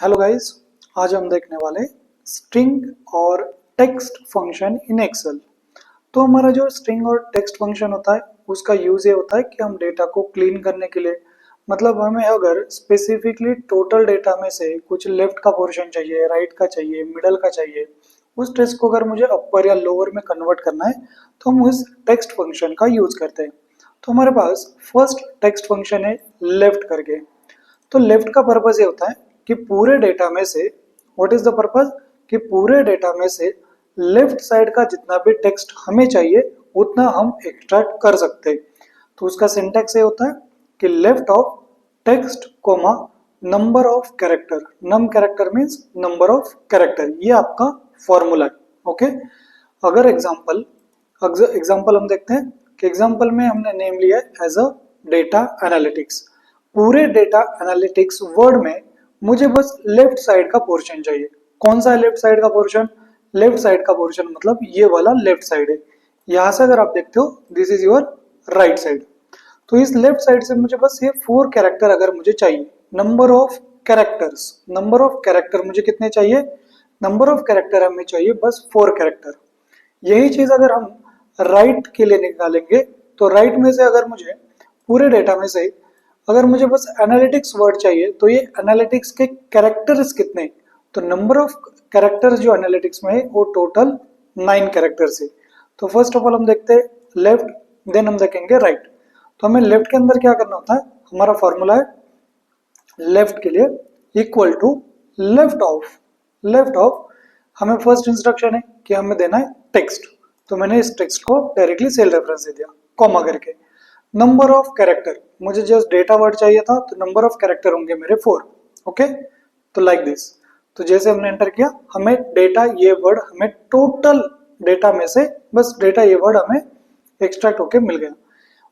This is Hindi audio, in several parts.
हेलो गाइस, आज हम देखने वाले स्ट्रिंग और टेक्स्ट फंक्शन इन एक्सेल। तो हमारा जो स्ट्रिंग और टेक्स्ट फंक्शन होता है उसका यूज ये होता है कि हम डेटा को क्लीन करने के लिए, मतलब हमें अगर स्पेसिफिकली टोटल डेटा में से कुछ लेफ्ट का पोर्शन चाहिए, राइट का चाहिए, मिडल का चाहिए, उस टेक्स्ट को अगर मुझे अपर या लोअर में कन्वर्ट करना है तो हम उस टेक्स्ट फंक्शन का यूज करते हैं। तो हमारे पास फर्स्ट टेक्स्ट फंक्शन है लेफ्ट करके। तो लेफ्ट का पर्पज ये होता है कि पूरे डेटा में से, व्हाट इज द पर्पज, कि पूरे डेटा में से लेफ्ट साइड का जितना भी टेक्स्ट हमें चाहिए उतना हम एक्सट्रैक्ट कर सकते हैं। तो उसका सिंटैक्स ये होता है कि left of text comma number of character. Num character means number of character, ये आपका फॉर्मूला है। ओके, अगर एग्जाम्पल हम देखते हैं कि एग्जाम्पल में हमने नेम लिया है एज अ डेटा एनालिटिक्स। पूरे डेटा एनालिटिक्स वर्ड में मुझे बस लेफ्ट साइड का पोर्शन चाहिए। कौन सा है लेफ्ट साइड का पोर्शन? लेफ्ट साइड का पोर्शन मतलब ये वाला लेफ्ट साइड है। यहां से अगर आप देखते हो this is your right side. तो इस लेफ्ट साइड से मुझे बस ये 4 कैरेक्टर अगर मुझे चाहिए, number of characters, number of character मुझे कितने चाहिए? नंबर ऑफ कैरेक्टर हमें चाहिए बस 4 कैरेक्टर। यही चीज अगर हम राइट के लिए निकालेंगे तो राइट में से अगर मुझे पूरे डेटा में से अगर मुझे बस एनालिटिक्स वर्ड चाहिए तो ये एनालिटिक्स के कैरेक्टर्स कितने? तो नंबर ऑफ कैरेक्टर्स जो एनालिटिक्स में है वो टोटल 9 कैरेक्टर्स है। तो फर्स्ट ऑफ ऑल हम देखते हैं लेफ्ट, देन हम देखेंगे राइट। तो हमें लेफ्ट के अंदर क्या करना होता है? हमारा फॉर्मूला है लेफ्ट के लिए equal to left of. Left of हमें फर्स्ट इंस्ट्रक्शन है कि हमें देना है टेक्स्ट, तो मैंने इस टेक्स्ट को डायरेक्टली सेल रेफरेंस दे दिया कॉमा करके। नंबर ऑफ कैरेक्टर, मुझे जस्ट डेटा वर्ड चाहिए था तो नंबर ऑफ कैरेक्टर होंगे मेरे 4। ओके, तो लाइक दिस। तो जैसे हमने एंटर किया हमें डेटा ये वर्ड, हमें टोटल डेटा में से बस डेटा ये वर्ड हमें एक्सट्रैक्ट होके मिल गया।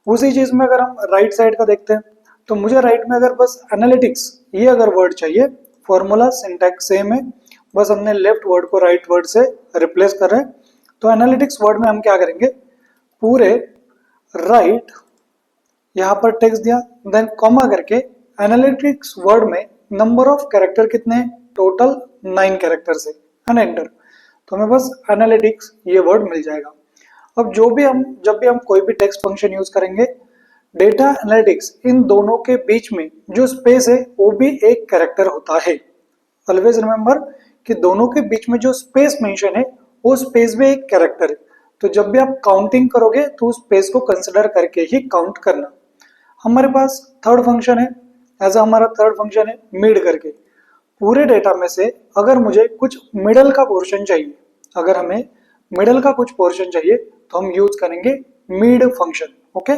उसी चीज में अगर हम राइट साइड का देखते हैं तो मुझे राइट में अगर बस एनालिटिक्स ये अगर वर्ड चाहिए, फॉर्मूला सिंटैक्स सेम है, बस हमने लेफ्ट वर्ड को राइट वर्ड से रिप्लेस कर रहे हैं। तो एनालिटिक्स वर्ड में हम क्या करेंगे, पूरे राइट यहाँ पर टेक्स्ट दिया, देन कॉमा करके एनालिटिक्स वर्ड में नंबर ऑफ कैरेक्टर कितने हैं? टोटल 9 कैरेक्टर्स है, एंड एंटर। तो हमें बस एनालिटिक्स ये वर्ड मिल जाएगा। अब जब भी हम कोई भी टेक्स्ट फंक्शन यूज करेंगे, डेटा एनालिटिक्स इन दोनों के बीच में जो स्पेस है वो भी एक कैरेक्टर होता है। ऑलवेज रिमेंबर कि दोनों के बीच में जो स्पेस मेंशन है वो स्पेस भी एक कैरेक्टर है। तो जब भी आप काउंटिंग करोगे तो उस स्पेस को कंसिडर करके ही काउंट करना। हमारे पास थर्ड फंक्शन है, ऐसा हमारा थर्ड फंक्शन है मिड करके। पूरे डेटा में से अगर मुझे कुछ मिडल का पोर्शन चाहिए, अगर हमें मिडल का कुछ पोर्शन चाहिए तो हम यूज करेंगे mid function. Okay,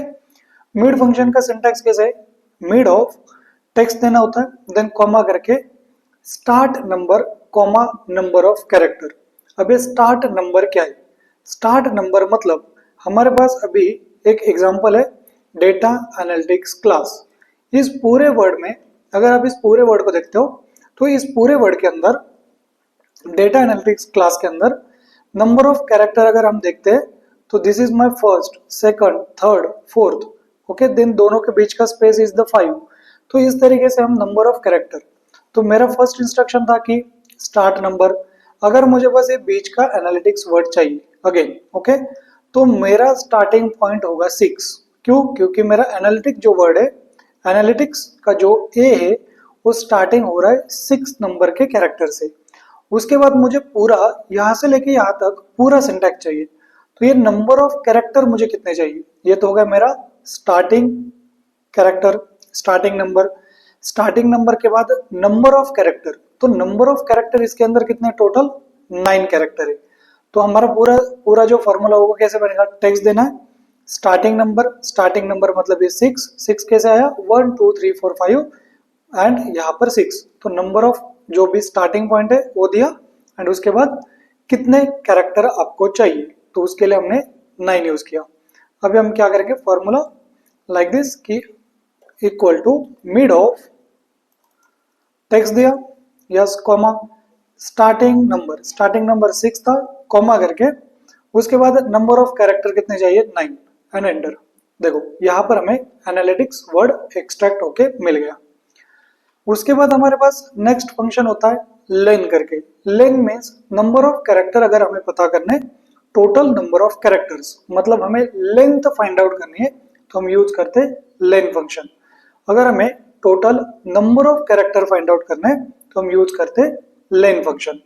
mid function का सिंटैक्स कैसे है? मिड ऑफ टेक्स्ट देना होता है, देन कॉमा करके start number comma number of character. अब ये स्टार्ट नंबर क्या है? स्टार्ट नंबर मतलब हमारे पास अभी एक एग्जांपल है डेटा एनालिटिक्स क्लास। इस पूरे वर्ड में अगर आप इस पूरे वर्ड को देखते हो तो इस पूरे वर्ड के अंदर डेटा एनालिटिक्स क्लास के अंदर नंबर ऑफ कैरेक्टर अगर हम देखते हैं तो this is my first, second, third, fourth. Okay, then दोनों के बीच का स्पेस इज द 5। तो इस तरीके से हम नंबर ऑफ कैरेक्टर, तो मेरा फर्स्ट इंस्ट्रक्शन था कि स्टार्ट नंबर। अगर मुझे बस ये बीच का एनालिटिक्स वर्ड चाहिए अगेन, ओके, तो मेरा स्टार्टिंग पॉइंट होगा 6। क्यों? क्योंकि मेरा एनालिटिक जो वर्ड है, एनालिटिक्स का जो ए है वो स्टार्टिंग हो रहा है 6 नंबर के कैरेक्टर से। उसके बाद मुझे पूरा यहाँ से लेके यहाँ तक पूरा सिंटैक्स चाहिए। तो ये नंबर ऑफ कैरेक्टर मुझे कितने चाहिए? ये तो होगा मेरा starting character, starting number. Starting number के बाद नंबर ऑफ कैरेक्टर, तो नंबर ऑफ कैरेक्टर इसके अंदर कितने? टोटल 9 कैरेक्टर है। तो हमारा पूरा पूरा जो फॉर्मूला होगा कैसे बनेगा? टेक्स्ट देना है स्टार्टिंग नंबर, स्टार्टिंग नंबर मतलब ये 6 कैसे आया? 1 2 3 4 5 एंड यहाँ पर 6। तो नंबर ऑफ जो भी स्टार्टिंग पॉइंट है वो दिया, एंड उसके बाद कितने कैरेक्टर आपको चाहिए, तो उसके लिए हमने 9 यूज किया। अभी हम क्या करेंगे, फॉर्मूला लाइक दिस कि equal to mid of text दिया, यस, कॉमा स्टार्टिंग नंबर 6 था, कॉमा करके उसके बाद नंबर ऑफ कैरेक्टर कितने चाहिए? 9, एंड एंटर। देखो यहाँ पर हमें एनालिटिक्स वर्ड एक्सट्रैक्ट होके मिल गया। उसके बाद हमारे पास नेक्स्ट फंक्शन होता है लेन करके। लेन मीन्स नंबर ऑफ कैरेक्टर अगर हमें पता करने, टोटल नंबर ऑफ कैरेक्टर्स, मतलब हमें लेंथ फाइंड आउट करनी है तो हम यूज करते लेन फंक्शन। अगर हमें total number of character find out करना है तो हम यूज करते लेन फंक्शन।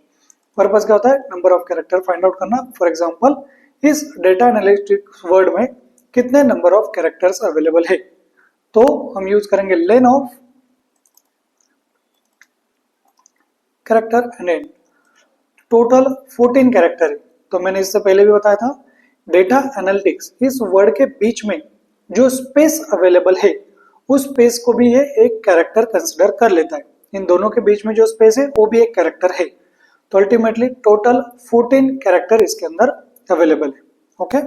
पर्पस क्या होता है? Number of character find out करना। फॉर एग्जांपल इस डेटा एनालिटिक्स वर्ड में कितने नंबर ऑफ कैरेक्टर्स अवेलेबल है, तो हम यूज करेंगे len of character and and. Total 14 character है, तो मैंने इससे पहले भी बताया था डेटा एनालिटिक्स इस वर्ड के बीच में जो स्पेस अवेलेबल है उस स्पेस को भी ये एक कैरेक्टर कंसिडर कर लेता है। इन दोनों के बीच में जो स्पेस है वो भी एक कैरेक्टर है। तो अल्टीमेटली टोटल 14 कैरेक्टर इसके अंदर अवेलेबल है। ओके,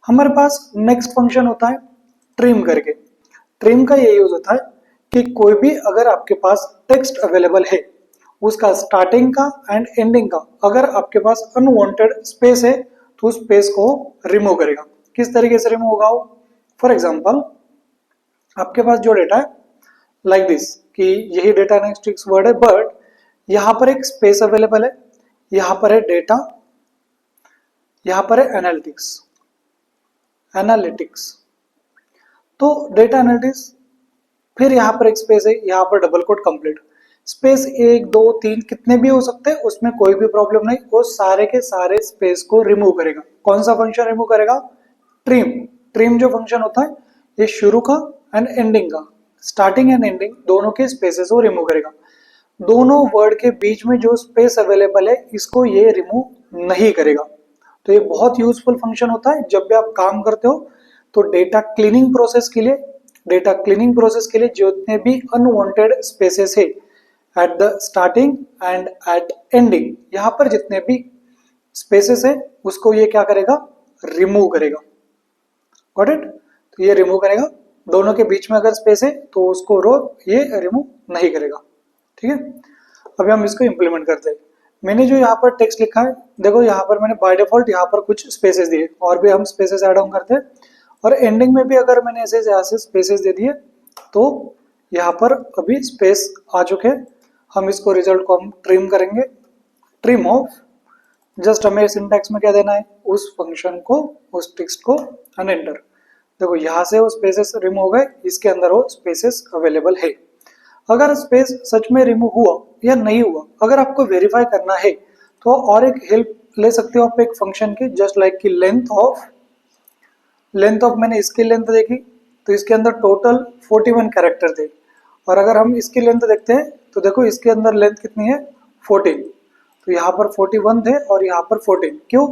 हमारे पास नेक्स्ट फंक्शन होता है ट्रिम करके। ट्रिम का ये यूज होता है कि कोई भी अगर आपके पास टेक्स्ट अवेलेबल है उसका स्टार्टिंग का एंड एंडिंग का अगर आपके पास अनवांटेड स्पेस है तो उस स्पेस को रिमूव करेगा। किस तरीके से रिमूव होगा? फॉर एग्जांपल आपके पास जो डेटा है लाइक दिस कि यही डेटा एनालिटिक्स वर्ड है, बट यहां पर एक स्पेस अवेलेबल है, यहां पर है डेटा, यहां पर है एनालिटिक्स। एनालिटिक्स तो डेटा एनालिटिक्स, फिर यहां पर एक स्पेस है, यहां पर डबल कोट कंप्लीट। स्पेस 1 2 3 कितने भी हो सकते हैं, उसमें कोई भी प्रॉब्लम नहीं, वो सारे के सारे स्पेस को रिमूव करेगा। कौन सा फंक्शन रिमूव करेगा? ट्रिम। ट्रिम जो फंक्शन होता है ये शुरू का एंड एंडिंग का, स्टार्टिंग एंड एंडिंग दोनों के स्पेसेस को रिमूव करेगा। दोनों वर्ड के बीच में जो स्पेस अवेलेबल है इसको ये रिमूव नहीं करेगा। तो ये बहुत यूजफुल फंक्शन होता है जब भी आप काम करते हो तो डेटा क्लीनिंग प्रोसेस के लिए। डेटा क्लीनिंग प्रोसेस के लिए जितने भी अनवांटेड स्पेसेस है at the starting and at ending, यहाँ पर जितने भी स्पेसेस है उसको ये क्या करेगा? रिमूव करेगा। Got it? तो ये रिमूव करेगा। दोनों के बीच में अगर स्पेस है तो उसको ये रिमूव नहीं करेगा। ठीक है, अभी हम इसको इंप्लीमेंट करते हैं। मैंने जो यहाँ पर टेक्स्ट लिखा है, देखो यहाँ पर मैंने बाय डिफॉल्ट यहाँ पर कुछ स्पेसेस दिए, और भी हम स्पेसेस ऐड ऑन करते हैं, और एंडिंग में भी अगर मैंने ऐसे यहाँ से स्पेसेस दे दिए तो यहाँ पर अभी स्पेस आ चुके हैं। हम इसको रिजल्ट को हम ट्रिम करेंगे। ट्रिम ऑफ, जस्ट हमें सिंटैक्स में क्या देना है? उस फंक्शन को, उस टेक्स्ट को एंड एंटर। देखो यहाँ से वो स्पेसेस रिमूव हो गए, इसके अंदर वो स्पेसेस अवेलेबल है। अगर स्पेस सच में रिमूव हुआ या नहीं हुआ अगर आपको वेरीफाई करना है तो और एक हेल्प ले सकते हो आप एक फंक्शन की, जस्ट लाइक की लेंथ ऑफ। लेंथ ऑफ मैंने इसकी लेंथ देखी तो इसके अंदर टोटल 41 कैरेक्टर थे, और अगर हम इसकी लेंथ देखते हैं तो देखो इसके अंदर लेंथ कितनी है? 14। तो यहाँ पर 41 थे और यहाँ पर 14। क्यों?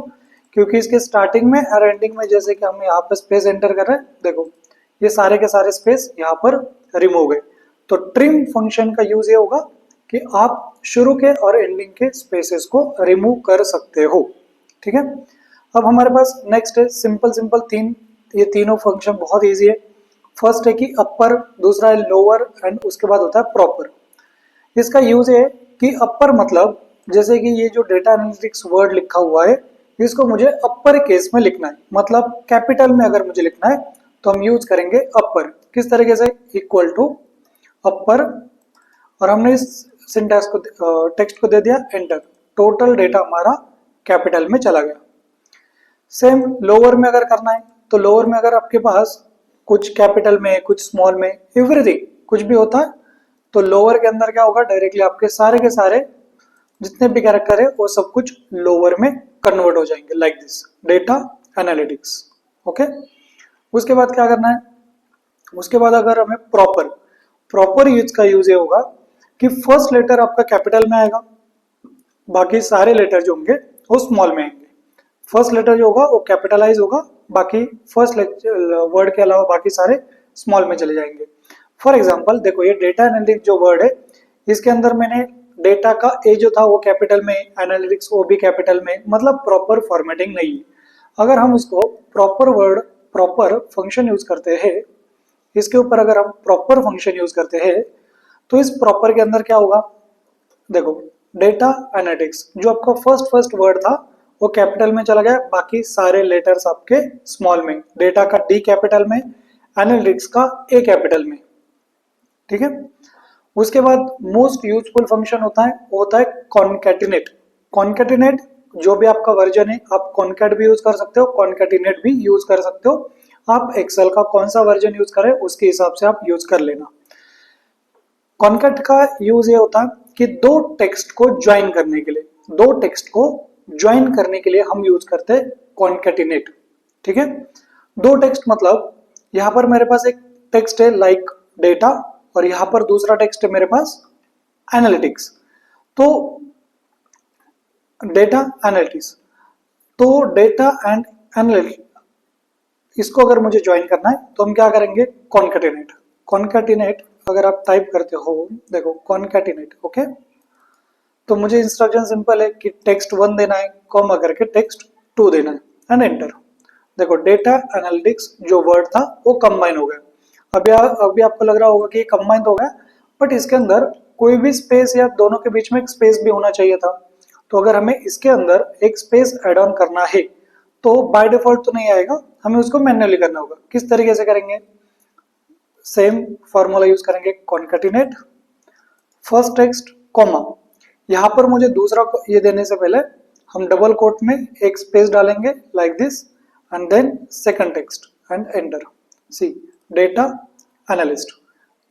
क्योंकि इसके स्टार्टिंग में और एंडिंग में जैसे कि हम यहाँ पर स्पेस एंटर कर रहे हैं, देखो ये सारे के सारे स्पेस यहाँ पर रिमूव गए। तो ट्रिम फंक्शन का यूज ये होगा कि आप शुरू के और एंडिंग के स्पेसेस को रिमूव कर सकते हो। ठीक है, अब हमारे पास नेक्स्ट है सिंपल सिंपल तीन। ये तीनों फंक्शन बहुत इजी है। फर्स्ट है कि अपर, दूसरा है लोअर, एंड उसके बाद होता है प्रॉपर। इसका यूज है कि अपर मतलब जैसे कि ये जो डेटा एनालिटिक्स वर्ड लिखा हुआ है इसको मुझे अपर केस में लिखना है, मतलब कैपिटल में अगर मुझे लिखना है तो हम यूज करेंगे अपर। किस तरीके से? इक्वल टू अपर, और हमने इस सिंटैक्स को, टेक्स्ट को दे दिया एंटर। टोटल डेटा हमारा कैपिटल में चला गया। सेम लोअर में अगर करना है तो लोअर में अगर आपके पास कुछ कैपिटल में कुछ स्मॉल में एवरीथिंग कुछ भी होता है तो लोअर के अंदर क्या होगा? डायरेक्टली आपके सारे के सारे जितने भी कैरेक्टर है वो सब कुछ लोअर में कन्वर्ट हो जाएंगे, like this data analytics. Okay, उसके बाद क्या करना है? उसके बाद अगर हमें प्रॉपर प्रॉपर यूज का यूज ये होगा कि फर्स्ट लेटर आपका कैपिटल में आएगा, बाकी सारे लेटर जो होंगे वो स्मॉल में आएंगे। फर्स्ट लेटर जो होगा वो कैपिटलाइज होगा, बाकी फर्स्ट वर्ड के अलावा बाकी सारे स्मॉल में चले जाएंगे। फॉर एग्जांपल देखो ये डेटा एनालिटिक्स जो वर्ड है इसके अंदर मैंने डेटा का ए जो था वो कैपिटल में, एनालिटिक्स वो भी कैपिटल में, मतलब प्रॉपर फॉर्मेटिंग नहीं है। अगर हम उसको proper word proper function use करते हैं, इसके ऊपर अगर हम प्रॉपर फंक्शन यूज करते हैं तो इस प्रॉपर के अंदर क्या होगा? देखो डेटा एनालिटिक्स जो आपका फर्स्ट वर्ड था वो कैपिटल में चला गया, बाकी सारे लेटर्स आपके स्मॉल में। डेटा का डी कैपिटल में, एनालिटिक्स का ए कैपिटल में। ठीक है, उसके बाद मोस्ट यूजफुल फंक्शन होता है वो होता है कॉन्कैटिनेट। कॉन्कैटिनेट जो भी आपका वर्जन है आप कॉन्कैट भी यूज कर सकते हो, कॉन्कैटिनेट भी यूज कर सकते हो। आप एक्सेल का कौन सा वर्जन यूज करें उसके हिसाब से आप यूज कर लेना। कॉन्कैट का यूज ये होता है कि दो टेक्स्ट को ज्वाइन करने के लिए, दो टेक्स्ट को ज्वाइन करने के लिए हम यूज करते हैं कॉन्कैटिनेट। ठीक है, दो टेक्स्ट मतलब यहां पर मेरे पास एक टेक्स्ट है लाइक डेटा और यहां पर दूसरा टेक्स्ट है मेरे पास एनालिटिक्स। तो डेटा एनालिटिक्स, तो डेटा एंड एनालिटिक्स इसको अगर मुझे ज्वाइन करना है तो हम क्या करेंगे, कॉन्कैटिनेट। कॉन्कैटिनेट अगर आप टाइप करते हो, देखो कॉन्कैटिनेट, ओके, तो मुझे इंस्ट्रक्शन सिंपल है कि टेक्स्ट 1 देना है, कॉमा करके टेक्स्ट 2 देना है एंड एंटर। देखो डेटा एनालिटिक्स जो वर्ड था वो कंबाइन हो गया। अभी आपको लग रहा होगा कि ये कंबाइन हो गया, बट इसके अंदर कोई भी स्पेस या दोनों के बीच में एक स्पेस भी होना चाहिए था। तो अगर हमें इसके अंदर एक स्पेस ऐड ऑन करना है तो बाय डिफॉल्ट तो नहीं आएगा, हमें उसको मैन्युअली करना होगा। किस तरीके से करेंगे, सेम फॉर्मूला यूज करेंगे, कॉन्कैटिनेट फर्स्ट टेक्स्ट कॉमा, यहां पर मुझे दूसरा ये देने से पहले हम डबल कोट में एक स्पेस डालेंगे like this and then second text and enter. See data analyst,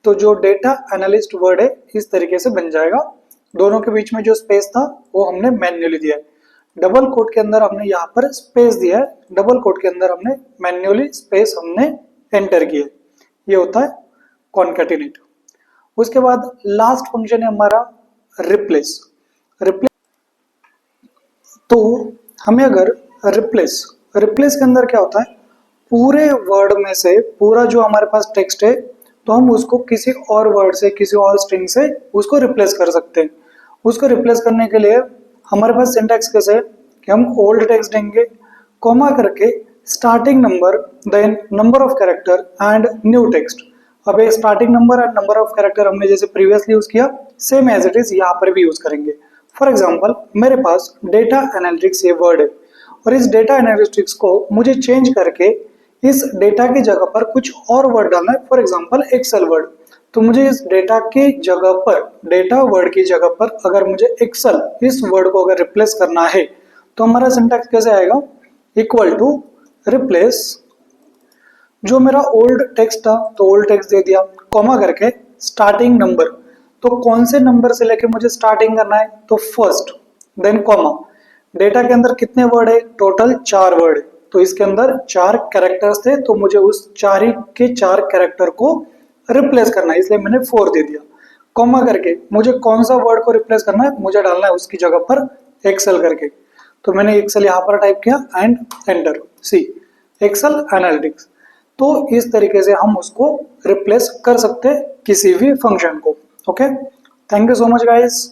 तो जो डेटा एनालिस्ट वर्ड है इस तरीके से बन जाएगा। दोनों के बीच में जो स्पेस था वो हमने मैन्युअली दिया है, डबल कोट के अंदर हमने यहाँ पर स्पेस दिया है, डबल कोट के अंदर हमने मैन्युअली स्पेस हमने एंटर किया। ये होता है कॉन्कैटिनेट। उसके बाद लास्ट फंक्शन है हमारा रिप्लेस। रिप्लेस, तो हमें अगर रिप्लेस, रिप्लेस के अंदर क्या होता है, पूरे वर्ड में से पूरा जो हमारे पास टेक्स्ट है तो हम उसको किसी और वर्ड से, किसी और स्ट्रिंग से उसको रिप्लेस कर सकते हैं। उसको रिप्लेस करने के लिए हमारे पास सिंटैक्स कैसे है कि हम ओल्ड टेक्स्ट देंगे, कॉमा करके starting number, then number of character and new text. अब ये starting number and number of character हमने जैसे प्रीवियसली यूज किया, सेम एज इट इज यहाँ पर भी यूज करेंगे। फॉर एग्जाम्पल मेरे पास डेटा एनालिटिक्स ये वर्ड है और इस डेटा एनालिटिक्स को मुझे चेंज करके इस डेटा की जगह पर कुछ और वर्ड डालना है, फॉर एग्जाम्पल एक्सेल वर्ड। तो मुझे इस डेटा की जगह पर, डेटा वर्ड की जगह पर अगर मुझे एक्सेल इस वर्ड को अगर रिप्लेस करना है तो हमारा सिंटैक्स कैसे आएगा, इक्वल टू रिप्लेस, जो मेरा ओल्ड टेक्स्ट था तो ओल्ड टेक्स्ट दे दिया, कॉमा करके स्टार्टिंग नंबर, तो कौन से नंबर से लेके मुझे स्टार्टिंग करना है तो फर्स्ट, देन कॉमा, डेटा के अंदर कितने वर्ड है, टोटल 4 वर्ड है, तो इसके अंदर 4 कैरेक्टर्स थे तो मुझे उस 4 ही के 4 कैरेक्टर को रिप्लेस करना है, इसलिए मैंने 4 दे दिया, कॉमा करके मुझे कौन सा वर्ड को रिप्लेस करना है, मुझे डालना है उसकी जगह पर एक्सेल करके, तो मैंने एक्सेल यहाँ पर टाइप किया and enter. See excel analytics. तो इस तरीके से हम उसको रिप्लेस कर सकते हैं किसी भी फंक्शन को। Okay, thank you so much guys.